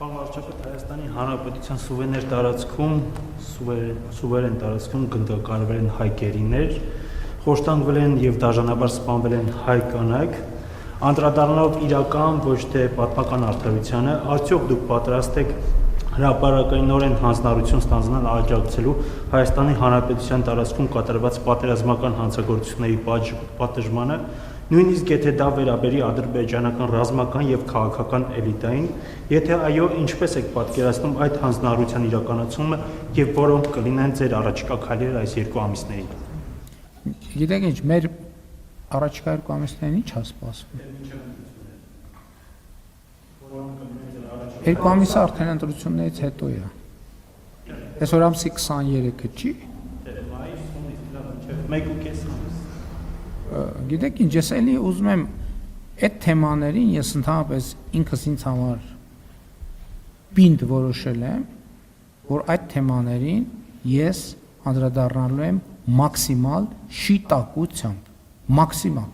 Պարոն վարչապետ, Հայաստանի Հանրապետության սուվերեն տարածքում գնդակահարվել են հայ գերիներ, խոշտանգվել են և դաժանաբար սպանվել են հայ կանայք, անդրադառնալով իրական ոչ թե պատմական արդարությանը, արդյոք դուք պատրաստ եք հրապարակայնորեն հանձնառություն ստանձնել աջակցելու Հայաստանի Հանրապետության տարածքում կատարված պատերազմական հանցագործությունների պատժմանը, նույնիսկ եթե դա վերաբերի ադրբեջանական ռազմական և քաղաքական էլիտային, եթե այո, ինչպես եք պատկերացնում այդ հանձնառության իրականացումը և որոնք կլինեն ձեր առաջիկա քայլերը այս 2 ամիսներին։ Գիտեք ինչ, մեր առաջիկա 2 ամիսներին ինչ է սպասվում։ 2 ամիսը արդեն ընտրություններից հետո է։ Այսօր ամսի 23-ը չի։ Գիտեք ինչ, ես էլի ուզում եմ այդ թեմաներին ես ընդհանրապես ինքս ինձ համար պինդ որոշել եմ, որ այդ թեմաներին ես անդրադառնալու եմ մաքսիմալ շիտակությամբ, մաքսիմալ։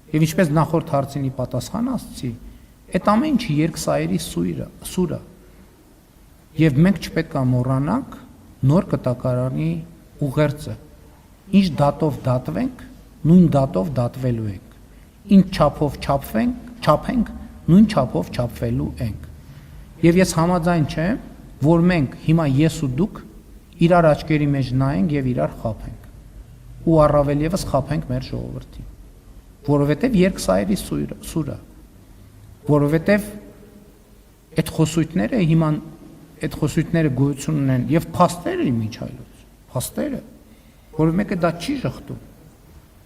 Եվ ինչպես նախորդ հարցինի պատասխան ասացի, այդ ամեն ինչի երկսայերի սուրը։ Եվ մենք չպետք է մոռանանք նոր կտակարանի ուղերձը։ Ինչ դատով դատվենք, նույն դատով դատվելու ենք։ Ինչ չափով չափենք, նույն չափով չափվելու ենք։ Եվ ես համաձայն չեմ, որ մենք հիմա ես ու դուք իրար աչքերի մեջ նայենք եւ իրար խաբենք։ Ու առավել եւս խաբենք մեր ժողովրդին։ Որովհետեւ երկսայերի սուրը, որովհետեւ այդ խոսույթները հիմա այդ խոսույթները գոյություն ունեն եւ փաստերը իմիջայլոց, փաստերը, որ մեկը դա չի շղթում։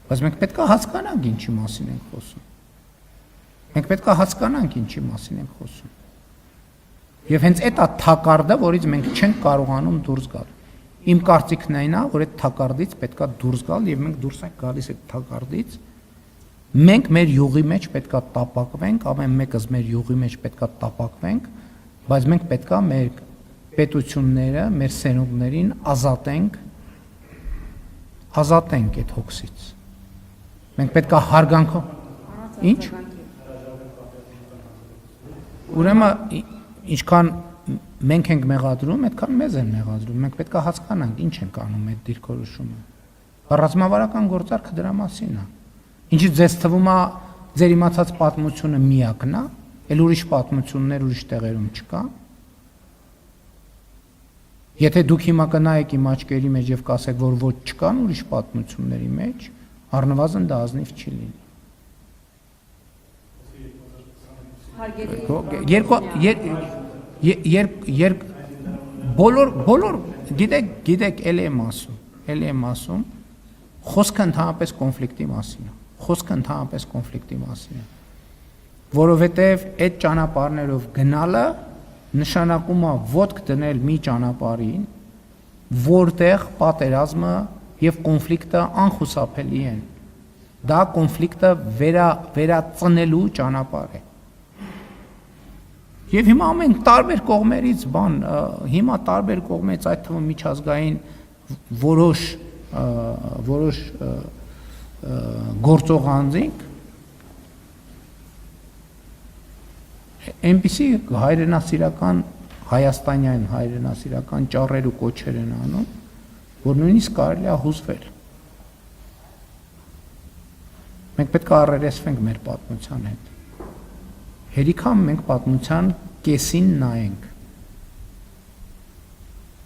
Բայց մենք պետք է հասկանանք ինչի մասին ենք խոսում։ Մենք պետք է հասկանանք ինչի մասին ենք խոսում։ Եվ հենց այդ է թակարդը, որից մենք չենք կարողանում դուրս գալ։ Իմ կարծիքն այն է, որ այդ թակարդից պետք է դուրս գալ եւ մենք դուրս ենք գալիս այդ թակարդից։ Մենք մեր յուղի մեջ պետք է տապակվենք, ամեն մեկս մեր յուղի մեջ պետք է տապակվենք, բայց մենք պետք է մեր պետությունները, մեր սերունդներին ազատենք այդ հոգսից։ Մենք պետք է հարգանքով։ Ինչ։ Ուրեմն ինչքան մենք ենք մեղադրում, այդքան մեզ են մեղադրում։ Մենք պետք է հասկանանք ինչ ենք անում այդ դիրքորոշումը։ Ռազմավարական գործարքը դրա մասին է։ Ինչի ձեզ թվում է ձեր իմացած պատմությունը միակն է, այլ ուրիշ պատմություններ ուրիշ տեղերում չկա։ Եթե դուք հիմա կնայեք իմ աչքերի մեջ եւ կասեք, որ ոչ չկան ուրիշ պատմությունների մեջ, առնվազն դա ազնիվ չի լինի։ Բոլոր գիտեք էլի եմ ասում, խոսքը ընդհանրապես կոնֆլիկտի մասին է, որովհետև այդ ճանապարհներով գնալը նշանակում է ոտք դնել մի ճանապարհին, որտեղ պատերազմը եւ կոնֆլիկտը անխուսափելի են։ Դա կոնֆլիկտը վերածնելու ճանապարհ է։ Եվ հիմա ամեն տարբեր կողմերից հիմա տարբեր կողմերից այդ թվում միջազգային որոշ գործող անձինք այնպիսի հայրենասիրական հայաստանյան հայրենասիրական ճառեր ու կոչեր են անում, որ նույնիսկ կարելի է հուզվել։ Մենք պետք է առերեսվենք մեր պատմության հետ։ Հերիքա մենք պատմության կեսին նայենք։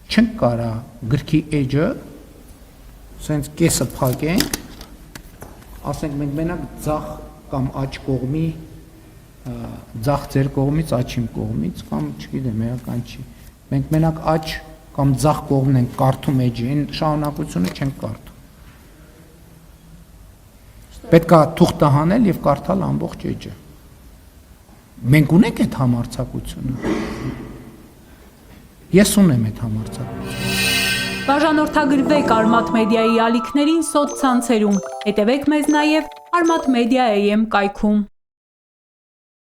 Չենք կարա գրքի էջը սենց կեսը փակենք, ասենք մենք մենակ ձախ կամ աջ կողմի ձախ ձեր կողմից, աջ իմ կողմից, կամ չգիտեմ, էական չի։ Մենք մենակ աջ կամ ձախ կողմն ենք կարդում էջի, այն շարունակությունը չենք կարդում։ Պետք է թուղթը հանել եւ կարդալ ամբողջ էջը։ Մենք ունենք այդ համարձակությունը։ Ես ունեմ այդ համարձակությունը։ Բաժանորդագրվեք Արմաթ մեդիայի ալիքներին սոցցանցերում։ Հետևեք մեզ նաև Արմաթ Մեդիա AM կայքում։